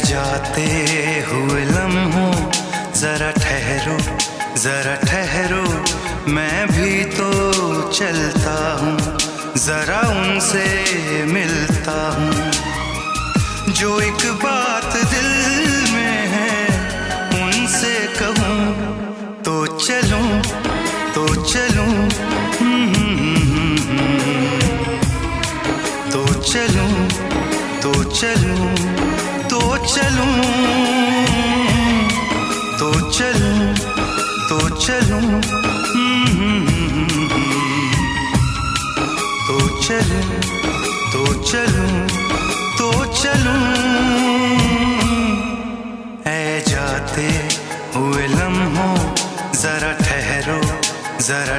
जाते हुए लम्हों जरा ठहरो, जरा ठहरो, मैं भी तो चलता हूँ, जरा उनसे मिलता हूँ। जो एक बात दिल में है उनसे कहूँ तो चलूँ, तो चलूँ, तो चलूँ, तो चलूँ, तो चलूँ, तो चलूँ, तो चलूँ, तो चलूँ, तो चलूँ, तो चलूँ। ऐ जाते हुए लम्हों जरा ठहरो, जरा